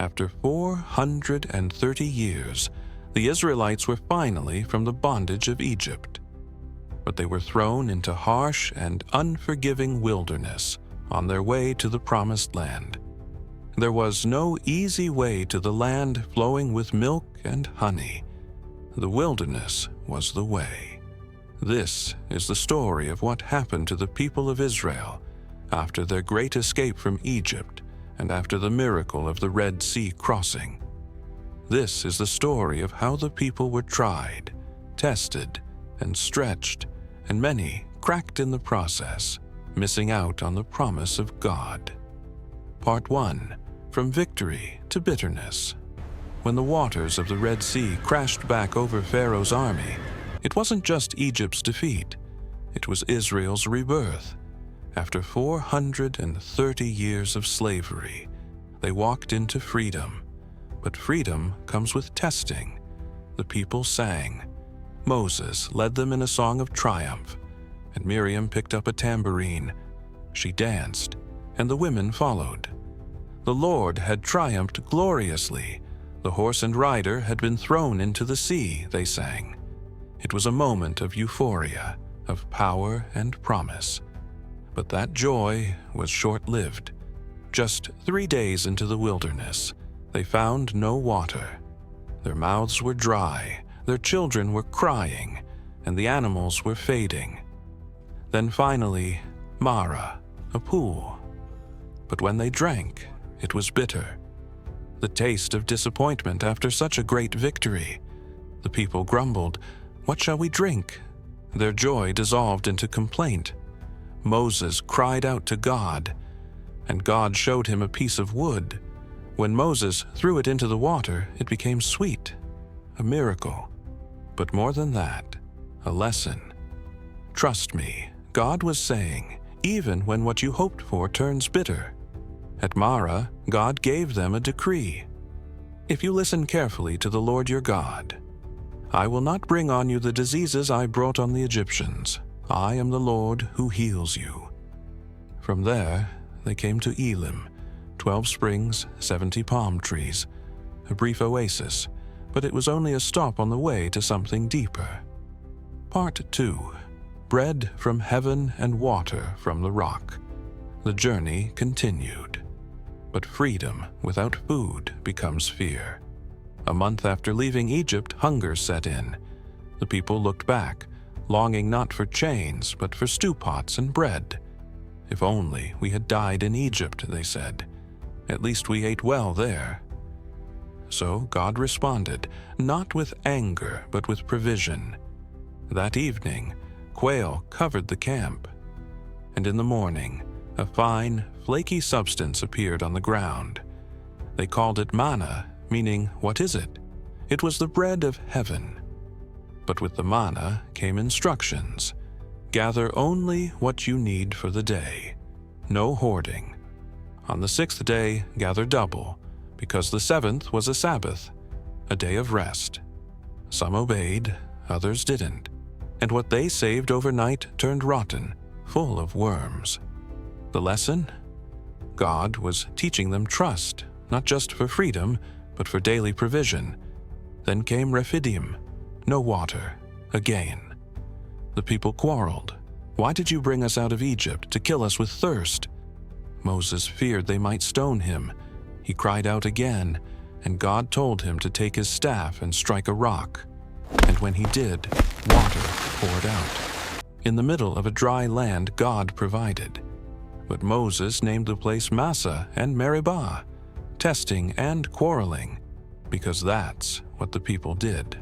After 430 years, the Israelites were finally from the bondage of Egypt. But they were thrown into harsh and unforgiving wilderness on their way to the Promised Land. There was no easy way to the land flowing with milk and honey. The wilderness was the way. This is the story of what happened to the people of Israel after their great escape from Egypt and after the miracle of the Red Sea crossing. This is the story of how the people were tried, tested, and stretched, and many cracked in the process, missing out on the promise of God. Part 1. From Victory to Bitterness. When the waters of the Red Sea crashed back over Pharaoh's army, it wasn't just Egypt's defeat, it was Israel's rebirth. After 430 years of slavery, they walked into freedom. But freedom comes with testing. The people sang. Moses led them in a song of triumph, and Miriam picked up a tambourine. She danced, and the women followed. The Lord had triumphed gloriously. The horse and rider had been thrown into the sea, they sang. It was a moment of euphoria, of power and promise. But that joy was short-lived. Just 3 days into the wilderness, they found no water. Their mouths were dry, their children were crying, and the animals were fading. Then finally, Mara, a pool. But when they drank, it was bitter. The taste of disappointment after such a great victory. The people grumbled, "What shall we drink?" Their joy dissolved into complaint. Moses cried out to God, and God showed him a piece of wood. When Moses threw it into the water, it became sweet, a miracle. But more than that, a lesson. Trust me, God was saying, even when what you hoped for turns bitter. At Mara, God gave them a decree. If you listen carefully to the Lord your God, I will not bring on you the diseases I brought on the Egyptians. I am the Lord who heals you. From there, they came to Elim, 12 springs, 70 palm trees, a brief oasis, but it was only a stop on the way to something deeper. Part 2. Bread from heaven and water from the rock. The journey continued. But freedom without food becomes fear. A month after leaving Egypt, hunger set in. The people looked back, longing not for chains, but for stew pots and bread. If only we had died in Egypt, they said. At least we ate well there. So God responded, not with anger, but with provision. That evening, quail covered the camp. And in the morning, a fine, flaky substance appeared on the ground. They called it manna, meaning, what is it? It was the bread of heaven. But with the manna came instructions. Gather only what you need for the day. No hoarding. On the 6th day, gather double, because the 7th was a Sabbath, a day of rest. Some obeyed, others didn't. And what they saved overnight turned rotten, full of worms. The lesson? God was teaching them trust, not just for freedom, but for daily provision. Then came Rephidim, no water, again. The people quarreled. Why did you bring us out of Egypt to kill us with thirst? Moses feared they might stone him. He cried out again, and God told him to take his staff and strike a rock. And when he did, water poured out. In the middle of a dry land, God provided. But Moses named the place Massa and Meribah, testing and quarreling, because that's what the people did.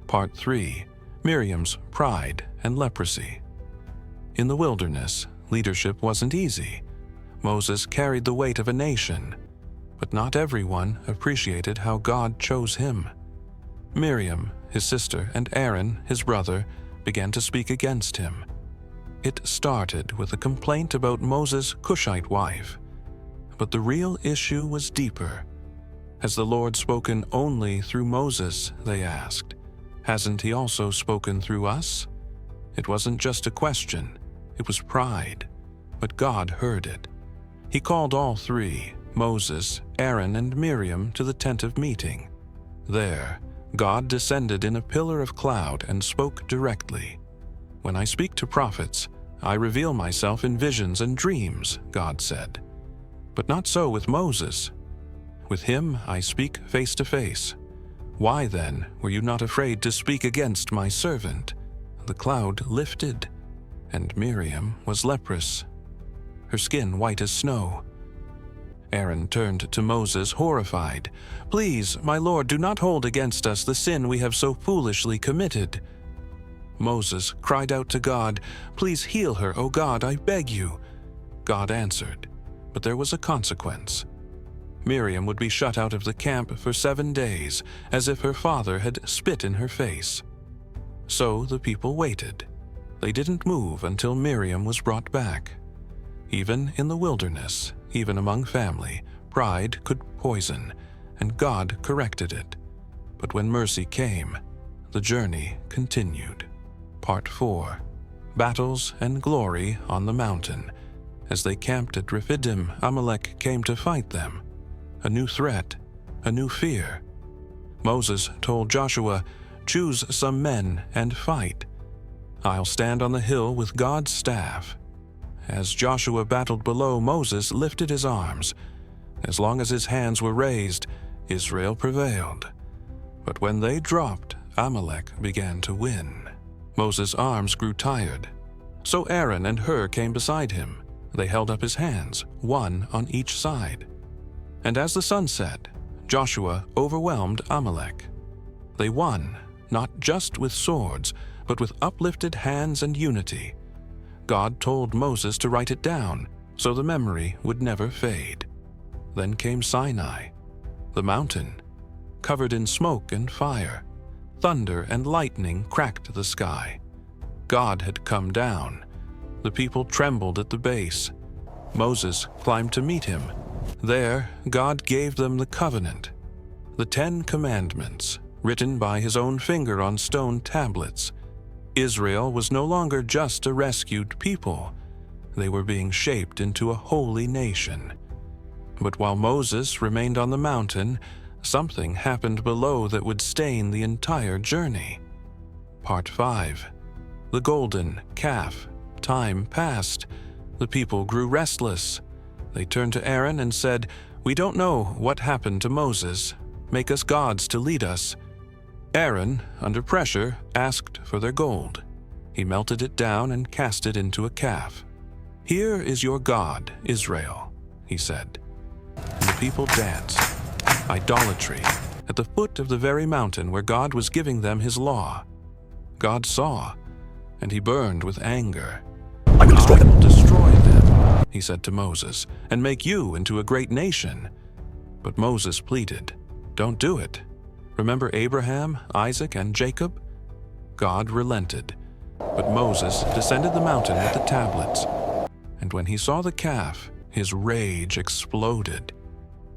Part 3. Miriam's pride and leprosy. In the wilderness, leadership wasn't easy. Moses carried the weight of a nation, but not everyone appreciated how God chose him. Miriam, his sister, and Aaron, his brother, began to speak against him. It started with a complaint about Moses' Cushite wife. But the real issue was deeper. Has the Lord spoken only through Moses, they asked. Hasn't he also spoken through us? It wasn't just a question, it was pride. But God heard it. He called all three, Moses, Aaron, and Miriam to the tent of meeting. There, God descended in a pillar of cloud and spoke directly. "When I speak to prophets, I reveal myself in visions and dreams," God said. "But not so with Moses. With him I speak face to face. Why then were you not afraid to speak against my servant?" The cloud lifted, and Miriam was leprous, her skin white as snow. Aaron turned to Moses, horrified. "Please, my Lord, do not hold against us the sin we have so foolishly committed." Moses cried out to God, "Please heal her, O God, I beg you." God answered, but there was a consequence. Miriam would be shut out of the camp for 7 days, as if her father had spit in her face. So the people waited. They didn't move until Miriam was brought back. Even in the wilderness, even among family, pride could poison, and God corrected it. But when mercy came, the journey continued. Part 4. Battles and Glory on the Mountain. As they camped at Rephidim, Amalek came to fight them. A new threat, a new fear. Moses told Joshua, "Choose some men and fight. I'll stand on the hill with God's staff." As Joshua battled below, Moses lifted his arms. As long as his hands were raised, Israel prevailed. But when they dropped, Amalek began to win. Moses' arms grew tired. So Aaron and Hur came beside him. They held up his hands, one on each side. And as the sun set, Joshua overwhelmed Amalek. They won, not just with swords, but with uplifted hands and unity. God told Moses to write it down, so the memory would never fade. Then came Sinai, the mountain, covered in smoke and fire. Thunder and lightning cracked the sky. God had come down. The people trembled at the base. Moses climbed to meet him. There, God gave them the covenant, the 10 Commandments, written by his own finger on stone tablets. Israel was no longer just a rescued people. They were being shaped into a holy nation. But while Moses remained on the mountain, something happened below that would stain the entire journey. Part 5. The golden calf. Time passed. The people grew restless. They turned to Aaron and said, "We don't know what happened to Moses. Make us gods to lead us." Aaron, under pressure, asked for their gold. He melted it down and cast it into a calf. "Here is your God, Israel," he said. And the people danced. Idolatry, at the foot of the very mountain where God was giving them his law. God saw, and he burned with anger. "I will destroy them," he said to Moses, "and make you into a great nation." But Moses pleaded, "Don't do it. Remember Abraham, Isaac, and Jacob?" God relented, but Moses descended the mountain with the tablets. And when he saw the calf, his rage exploded.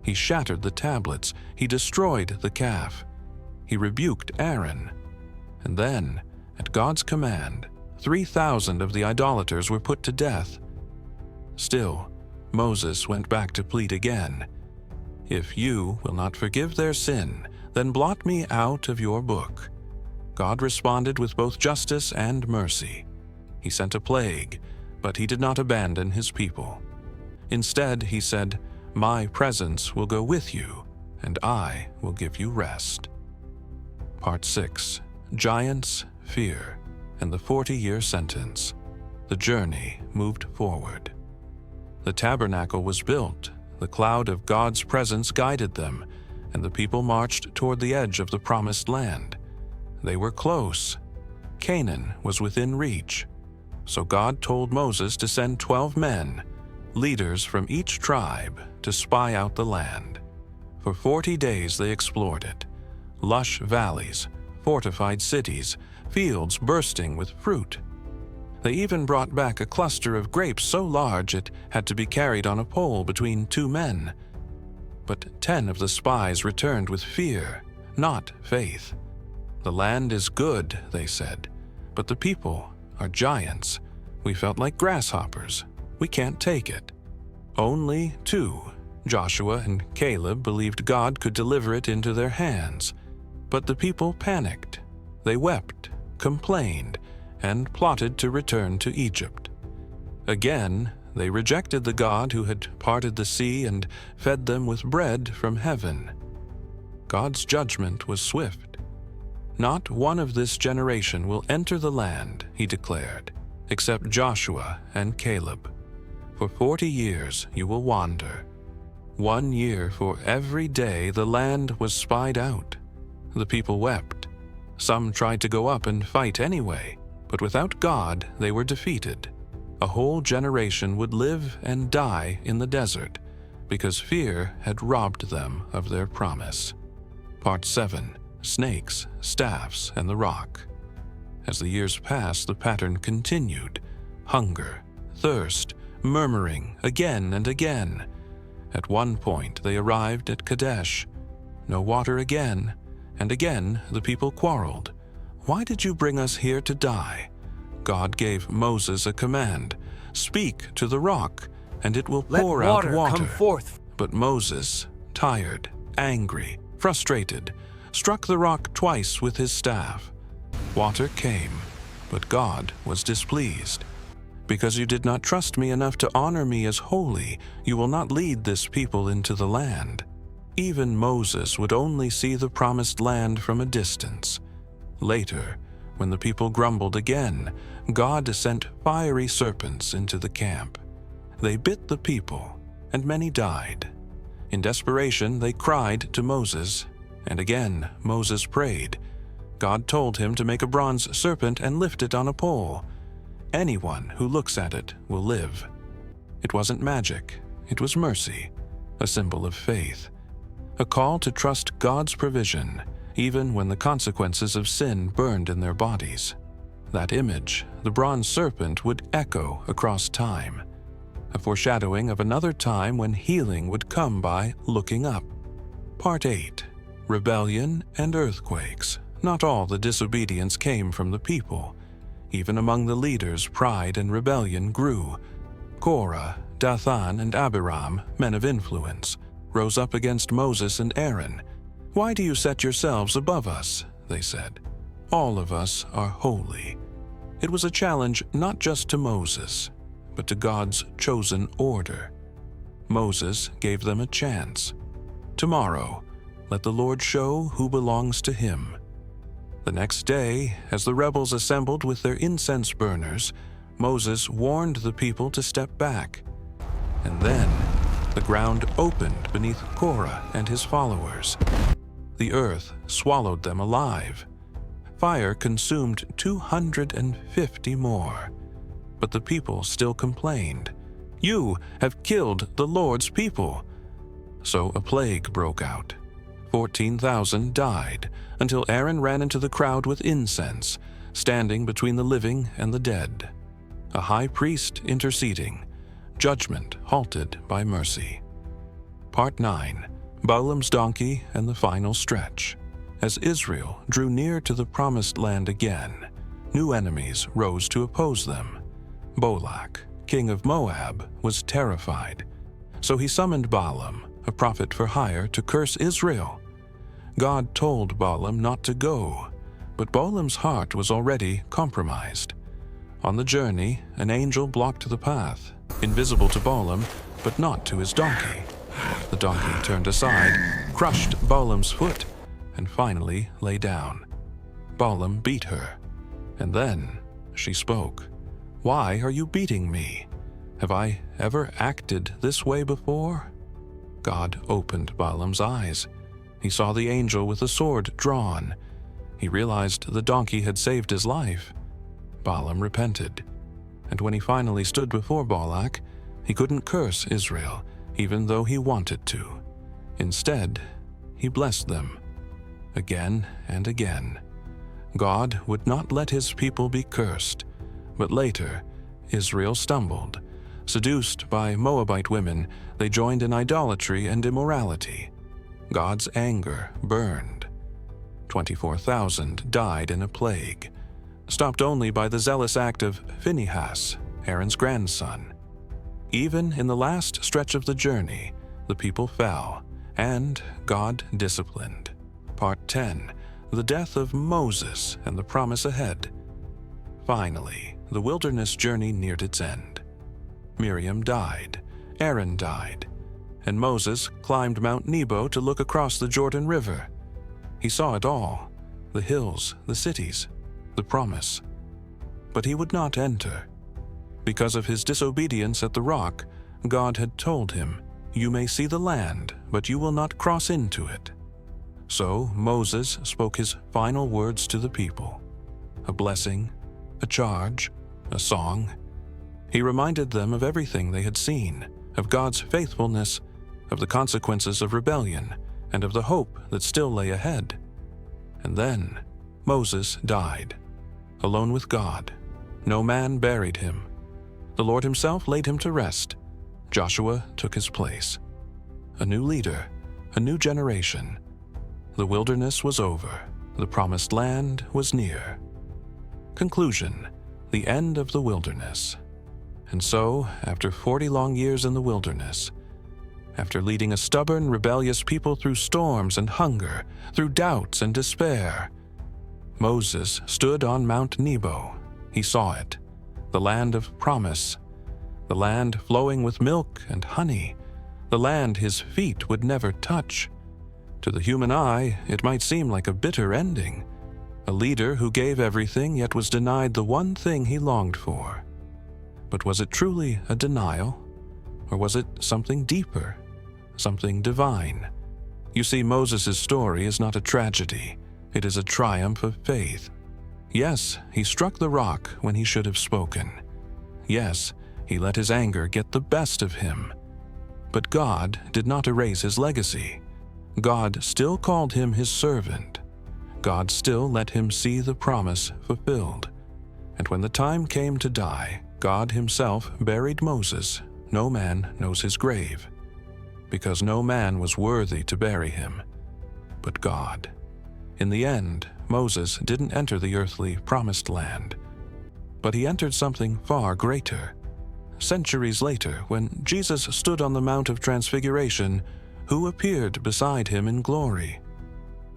He shattered the tablets. He destroyed the calf. He rebuked Aaron. And then, at God's command, 3,000 of the idolaters were put to death. Still, Moses went back to plead again. "If you will not forgive their sin, then blot me out of your book." God responded with both justice and mercy. He sent a plague, but he did not abandon his people. Instead, he said, "My presence will go with you, and I will give you rest." Part 6. Giants, Fear, and the 40-year sentence. The journey moved forward. The tabernacle was built. The cloud of God's presence guided them, and the people marched toward the edge of the promised land. They were close. Canaan was within reach. So God told Moses to send 12 men, leaders from each tribe, to spy out the land. For 40 days they explored it. Lush valleys, fortified cities, fields bursting with fruit. They even brought back a cluster of grapes so large it had to be carried on a pole between 2 men. But 10 of the spies returned with fear, not faith. "The land is good," they said, "but the people are giants. We felt like grasshoppers. We can't take it." Only 2, Joshua and Caleb believed God could deliver it into their hands, but the people panicked. They wept, complained, and plotted to return to Egypt. Again, they rejected the God who had parted the sea and fed them with bread from heaven. God's judgment was swift. "Not one of this generation will enter the land," he declared, "except Joshua and Caleb. For 40 years you will wander. 1 year for every day the land was spied out." The people wept. Some tried to go up and fight anyway, but without God they were defeated. A whole generation would live and die in the desert because fear had robbed them of their promise. Part 7. Snakes, Staffs, and the Rock. As the years passed, the pattern continued. Hunger, thirst, murmuring again and again. At one point they arrived at Kadesh. No water again, and again the people quarreled. "Why did you bring us here to die?" God gave Moses a command: "Speak to the rock, and it will pour out water." Come forth. But Moses, tired, angry, frustrated, struck the rock twice with his staff. Water came, but God was displeased. "Because you did not trust me enough to honor me as holy, you will not lead this people into the land." Even Moses would only see the promised land from a distance. Later, when the people grumbled again, God sent fiery serpents into the camp. They bit the people, and many died. In desperation, they cried to Moses, and again Moses prayed. God told him to make a bronze serpent and lift it on a pole. Anyone who looks at it will live. It wasn't magic, it was mercy, a symbol of faith, a call to trust God's provision, even when the consequences of sin burned in their bodies. That image, the bronze serpent, would echo across time, a foreshadowing of another time when healing would come by looking up. Part 8. Rebellion and earthquakes. Not all the disobedience came from the people. Even among the leaders, pride and rebellion grew. Korah, Dathan, and Abiram, men of influence, rose up against Moses and Aaron. "Why do you set yourselves above us?" they said. "All of us are holy." It was a challenge not just to Moses, but to God's chosen order. Moses gave them a chance. "Tomorrow, let the Lord show who belongs to him." The next day, as the rebels assembled with their incense burners, Moses warned the people to step back. And then, the ground opened beneath Korah and his followers. The earth swallowed them alive. Fire consumed 250 more. But the people still complained. "You have killed the Lord's people." So a plague broke out. 14,000 died, until Aaron ran into the crowd with incense, standing between the living and the dead. A high priest interceding, judgment halted by mercy. Part 9. Balaam's donkey and the final stretch. As Israel drew near to the promised land again, new enemies rose to oppose them. Balak, king of Moab, was terrified. So he summoned Balaam, a prophet for hire, to curse Israel. God told Balaam not to go, but Balaam's heart was already compromised. On the journey, an angel blocked the path, invisible to Balaam, but not to his donkey. The donkey turned aside, crushed Balaam's foot, and finally lay down. Balaam beat her, and then she spoke. "Why are you beating me? Have I ever acted this way before?" God opened Balaam's eyes. He saw the angel with a sword drawn. He realized the donkey had saved his life. Balaam repented, and when he finally stood before Balak, he couldn't curse Israel, even though he wanted to. Instead, he blessed them. Again and again. God would not let his people be cursed, but later, Israel stumbled. Seduced by Moabite women, they joined in idolatry and immorality. God's anger burned. 24,000 died in a plague, stopped only by the zealous act of Phinehas, Aaron's grandson. Even in the last stretch of the journey, the people fell, and God disciplined. Part 10. The death of Moses and the promise ahead. Finally, the wilderness journey neared its end. Miriam died, Aaron died, and Moses climbed Mount Nebo to look across the Jordan River. He saw it all, the hills, the cities, the promise. But he would not enter. Because of his disobedience at the rock, God had told him, "You may see the land, but you will not cross into it." So Moses spoke his final words to the people, a blessing, a charge, a song. He reminded them of everything they had seen, of God's faithfulness, of the consequences of rebellion, and of the hope that still lay ahead. And then Moses died, alone with God. No man buried him. The Lord himself laid him to rest. Joshua took his place. A new leader, a new generation. The wilderness was over. The promised land was near. Conclusion: the end of the wilderness. And so, after 40 long years in the wilderness, after leading a stubborn, rebellious people through storms and hunger, through doubts and despair, Moses stood on Mount Nebo. He saw it, the land of promise, the land flowing with milk and honey, the land his feet would never touch. To the human eye, it might seem like a bitter ending, a leader who gave everything yet was denied the one thing he longed for. But was it truly a denial? Or was it something deeper, something divine? You see, Moses' story is not a tragedy. It is a triumph of faith. Yes, he struck the rock when he should have spoken. Yes, he let his anger get the best of him. But God did not erase his legacy. God still called him his servant. God still let him see the promise fulfilled. And when the time came to die, God himself buried Moses. No man knows his grave, because no man was worthy to bury him, but God. In the end, Moses didn't enter the earthly promised land, but he entered something far greater. Centuries later, when Jesus stood on the Mount of Transfiguration, who appeared beside him in glory?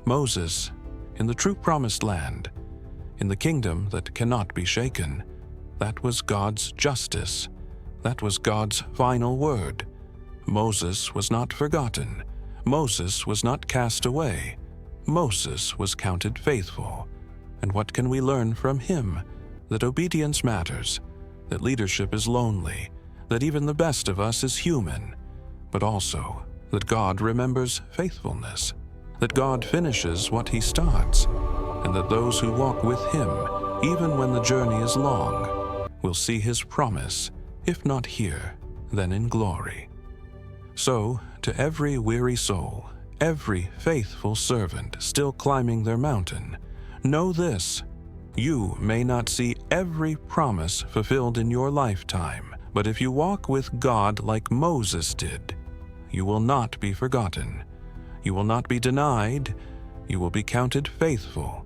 Moses, in the true promised land, in the kingdom that cannot be shaken. That was God's justice. That was God's final word. Moses was not forgotten. Moses was not cast away. Moses was counted faithful. And what can we learn from him? That obedience matters, that leadership is lonely, that even the best of us is human, but also that God remembers faithfulness, that God finishes what he starts, and that those who walk with him, even when the journey is long, will see his promise, if not here, then in glory. So, to every weary soul, every faithful servant still climbing their mountain, know this: you may not see every promise fulfilled in your lifetime, but if you walk with God like Moses did, you will not be forgotten. You will not be denied. You will be counted faithful,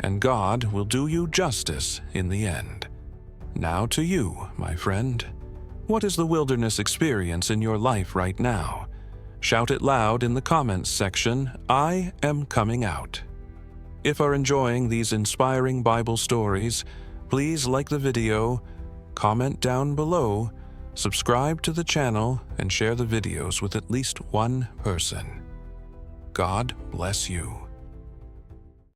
and God will do you justice in the end. Now to you, my friend. What is the wilderness experience in your life right now? Shout it loud in the comments section, "I am coming out." If you're enjoying these inspiring Bible stories, please like the video, comment down below, subscribe to the channel, and share the videos with at least one person. God bless you.